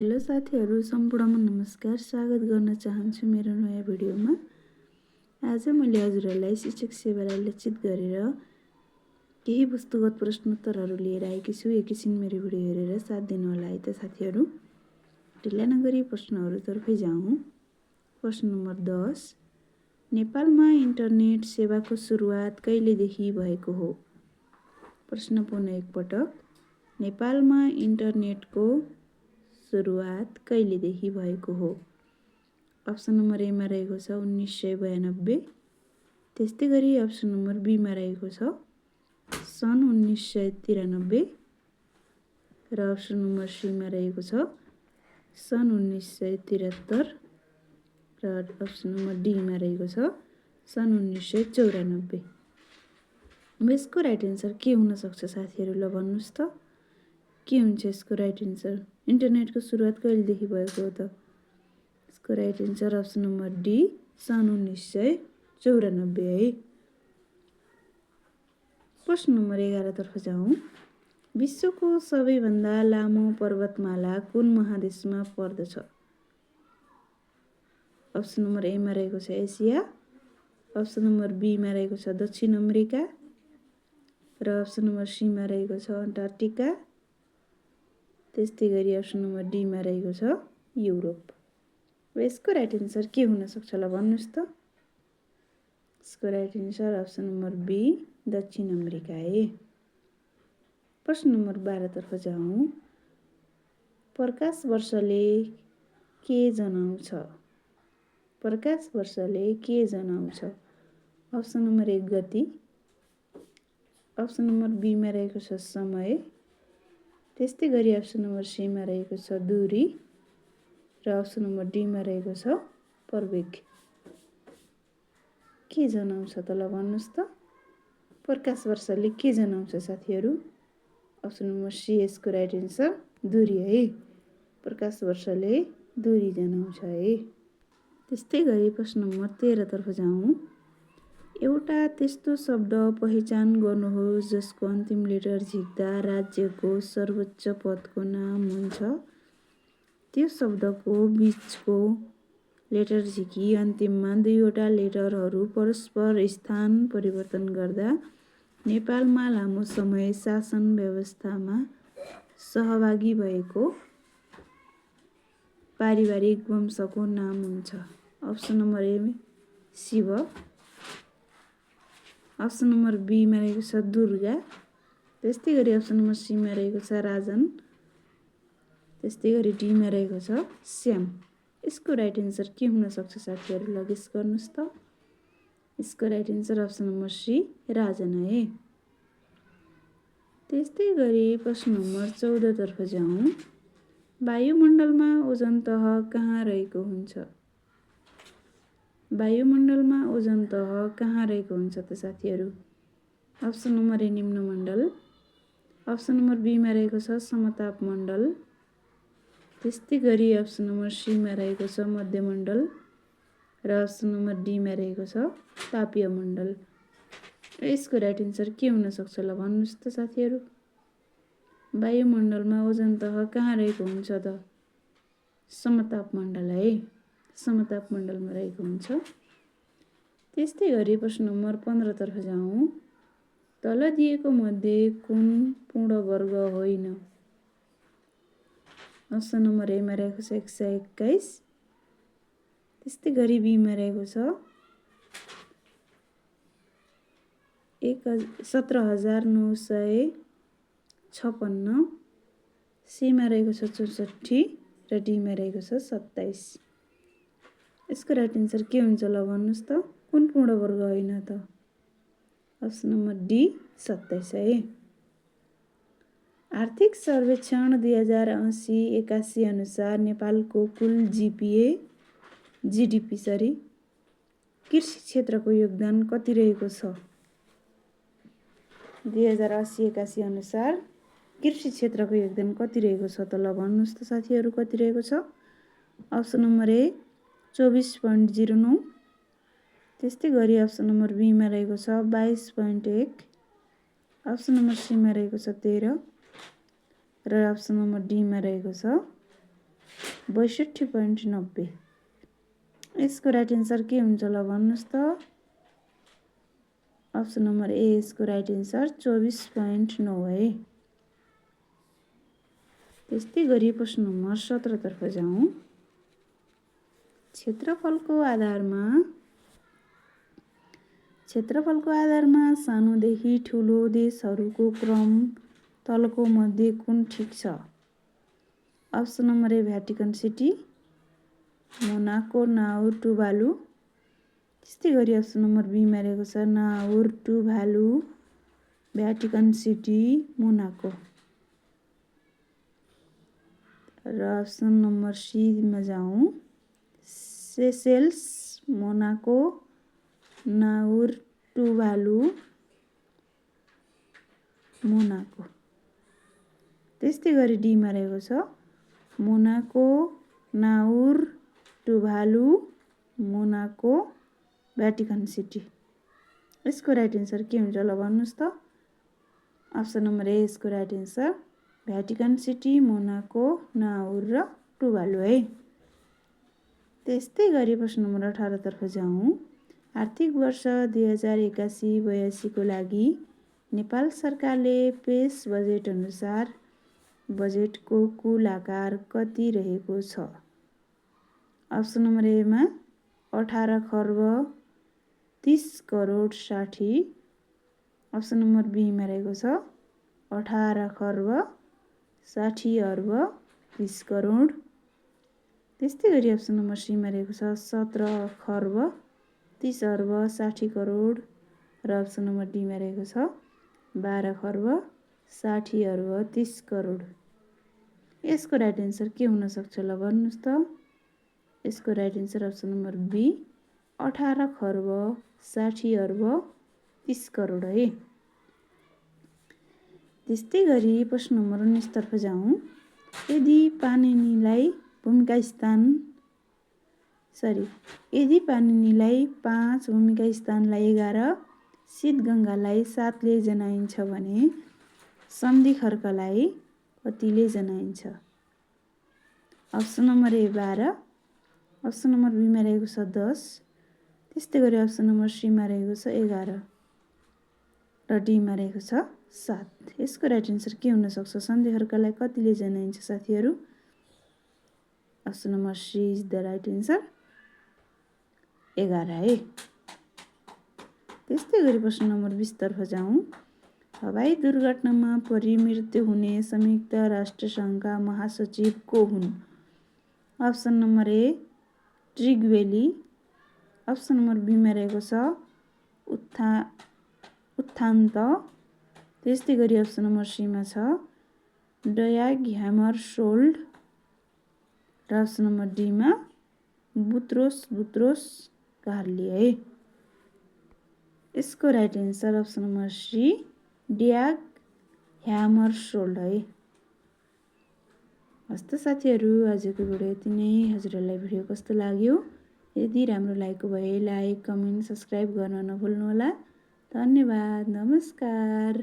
Hello साथीहरू सम्पूर्णमा नमस्कार। स्वागत गर्न चाहन्छु मेरो नयाँ भिडियोमा। आज मैले हजुरहरूलाई शिक्षक सेवालाई लक्षित गरेर केही वस्तुगत प्रश्नोत्तरहरू लिएर आएकी छु। एकैछिन मेरो भिडियो हेरेर साथ दिनुहोला है त साथीहरू। ढिला नगरी प्रश्नहरूतर्फै जाउँ। प्रश्न नम्बर 10, नेपालमा इन्टरनेट सेवाको सुरुवात कहिलेदेखि भएको हो? प्रश्न पुनः एकपटक, नेपालमा इन्टरनेटको सुरुवात कहिलेदेखि भएको हो? अप्सन नम्बर एमा रहेको छ 1992, त्यस्तै गरी अप्सन नम्बर बीमा रहेको छ सन् 1993 र अप्सन नम्बर सीमा रहेको छ सन् 1973 र अप्सन नम्बर डीमा रहेको छ सन् 1994। यसको राइट एन्सर के हुन सक्छ साथीहरू? ल भन्नुहोस् त, के हुन्छ यसको राइट एन्सर? इन्टरनेटको सुरुवात कहिलेदेखि भएको हो त? यसको right answer option number D सन् 1994 है। प्रश्न नम्बर 11 तर्फ जाउँ। विश्वको सबैभन्दा लामो पर्वतमाला कुन महादेशमा पर्दछ? अप्सन नम्बर एमा रहेको छ एसिया, अप्सन नम्बर बीमा रहेको छ दक्षिण अमेरिका र अप्सन नम्बर सीमा रहेको छ अन्टार्कटिका, त्यस्तै गरी अप्सन नम्बर डीमा रहेको छ युरोप। यसको राइट एन्सर के हुन सक्छ? ल भन्नुहोस् त। यसको right answer option number B दक्षिण अमेरिका है। प्रश्न नम्बर 12 तर्फ जाउँ। प्रकाश वर्षले के जनाउँछ? प्रकाश वर्षले के जनाउँछ? अप्सन नम्बर 1 गति, अप्सन नम्बर बीमा रहेको छ समय, त्यस्तै गरी अप्सन नम्बर सीमा रहेको छ दूरी र अप्सन नम्बर डीमा रहेको छ प्रवेग। के जनाउँछ त? ल भन्नुहोस् त। प्रकाश वर्षले के जनाउँछ साथीहरू? अप्सन नम्बर सी यसको राइट एन्सर दूरी है। प्रकाश वर्षले दूरी जनाउँछ है। त्यस्तै गरी प्रश्न नम्बर 13 तर्फ जाउँ। एउटा त्यस्तो शब्द पहिचान गर्नुहोस् जसको अन्तिम लेटर झिक्दा राज्यको सर्वोच्च पदको नाम हुन्छ। त्यो शब्दको बीचको लेटर झिकी अन्तिममा दुईवटा लेटरहरू परस्पर स्थान परिवर्तन गर्दा नेपालमा लामो समय शासन व्यवस्थामा सहभागी भएको पारिवारिक वंशको नाम हुन्छ। अप्सन नम्बर ए शिव, अप्सन नम्बर बीमा रहेको छ दुर्गा, त्यस्तै गरी अप्सन नम्बर सीमा रहेको छ राजन, त्यस्तै गरी डीमा रहेको छ श्याम। यसको राइट एन्सर के हुन सक्छ साथीहरू? ल गेस गर्नुहोस् त। यसको right answer option number C Rajan है। त्यस्तै गरी प्रश्न नम्बर 14 तर्फ जाउँ। वायुमण्डलमा ओजन तह कहाँ रहेको हुन्छ? वायुमण्डलमा ओजन तह कहाँ रहेको हुन्छ त साथीहरू? अप्सन नम्बर ए निम्नमण्डल, अप्सन नम्बर बीमा रहेको छ समतापमण्डल, त्यस्तै गरी अप्सन नम्बर सीमा रहेको छ मध्यमण्डल र अप्सन नम्बर डीमा रहेको छ तापीय मण्डल। यसको राइट एन्सर के हुन सक्छ? ल भन्नुहोस् त साथीहरू। वायुमण्डलमा ओजन तह कहाँ रहेको हुन्छ त? समतापमण्डल है। समतापमण्डलमा रहेको हुन्छ। त्यस्तै गरी प्रश्न नम्बर 15 तर्फ जाउँ। तल दिएको मध्ये कुन पूर्णवर्ग होइन? अप्सन नम्बर एमा रहेको छ 121, त्यस्तै गरी बीमा रहेको छ 17,956, सीमा रहेको छ 64 र डीमा रहेको छ 27। यसको राइट एन्सर के हुन्छ? ल भन्नुहोस् त। कुन पूर्णवर्ग होइन त? अप्सन नम्बर डी 27 है। आर्थिक सर्वेक्षण 2080-81 अनुसार नेपालको कुल जीडीपी कृषि क्षेत्रको योगदान कति रहेको छ? 2080-81 अनुसार कृषि क्षेत्रको योगदान कति रहेको छ त? ल भन्नुहोस् त साथीहरू, कति रहेको छ? अप्सन नम्बर ए 24.09, त्यस्तै गरी अप्सन नम्बर बीमा रहेको छ 22.1, अप्सन नम्बर सीमा रहेको छ 13 र अप्सन नम्बर डीमा रहेको छ 62.90। यसको राइट एन्सर के हुन्छ ल भन्नुहोस् त। अप्सन नम्बर ए यसको राइट एन्सर 24.9 है। त्यस्तै गरी प्रश्न नम्बर 17 तर्फ जाउँ। क्षेत्रफलको आधारमा सानोदेखि ठुलो देशहरूको क्रम तलको मध्ये कुन ठिक छ? अप्सन नम्बर ए भ्याटिकन सिटी, मोनाको, नाउर, टुभालु। त्यस्तै गरी अप्सन नम्बर बीमा रहेको छ नाउर, टुभालु, भ्याटिकन सिटी, मोनाको। र अप्सन नम्बर सीमा जाउँ। सेसेल्स, मोनाको, नाउर, टुभालु, मोनाको। त्यस्तै गरी डीमा रहेको छ मोनाको, नाउर, टुभालु, मोनाको, भ्याटिकन सिटी। यसको राइट एन्सर के हुन्छ ल भन्नुहोस् त। अप्सन नम्बर ए यसको right answer Vatican city, Monaco, नाउर र टुभालु है। त्यस्तै गरी प्रश्न नम्बर 18 तर्फ जाउँ। आर्थिक वर्ष 2081-82 को लागि नेपाल सरकारले पेश बजेट अनुसार बजेटको कुल आकार कति रहेको छ? अप्सन नम्बर एमा 18 खर्ब 30 करोड 60। अप्सन नम्बर बीमा रहेको छ 18 खर्ब 60 अर्ब 30 करोड। त्यस्तै गरी अप्सन नम्बर सीमा रहेको छ 17 खर्ब 30 अर्ब 60 करोड र अप्सन नम्बर डीमा रहेको छ 12 खर्ब 60 अर्ब 30 करोड। यसको राइट एन्सर के हुन सक्छ ल भन्नुहोस् त। यसको right answer option number B 18 खर्ब 60 अर्ब 30 करोड है। त्यस्तै गरी प्रश्न नम्बर 19 तर्फ जाउँ। यदि पाणिनीलाई 5 भूमिका स्थानलाई 11, शीतगङ्गालाई 7 ले जनाइन्छ भने सन्धि खर्कलाई कतिले जनाइन्छ? अप्सन नम्बर ए 12, अप्सन नम्बर बीमा रहेको छ 10, त्यस्तै गरी अप्सन नम्बर सीमा रहेको छ 11 र डीमा रहेको छ 7। यसको राइट एन्सर के हुन सक्छ? सन्धि खर्कलाई कतिले जनाइन्छ साथीहरू? Option number C is the right answer 11 है। त्यस्तै गरी प्रश्न नम्बर 20 तर्फ जाउँ। हवाई दुर्घटनामा परि मृत्यु हुने संयुक्त राष्ट्र सङ्घका महासचिव को हुन्? अप्सन नम्बर ए ट्रिगवेली, अप्सन नम्बर बीमा रहेको छ उत्थान्त, त्यस्तै गरी अप्सन नम्बर सीमा छ डयाग ह्यामरसोल्ड र अप्सन नम्बर डीमा बुत्रोस कार्ली है। यसको right answer option number C Dag Hammarskjold है। हस्त साथीहरू, आजको भिडियो यति नै। हजुरहरूलाई भिडियो कस्तो लाग्यो? यदि राम्रो लागेको भए लाइक, कमेन्ट, सब्सक्राइब गर्न नभुल्नुहोला। धन्यवाद। नमस्कार।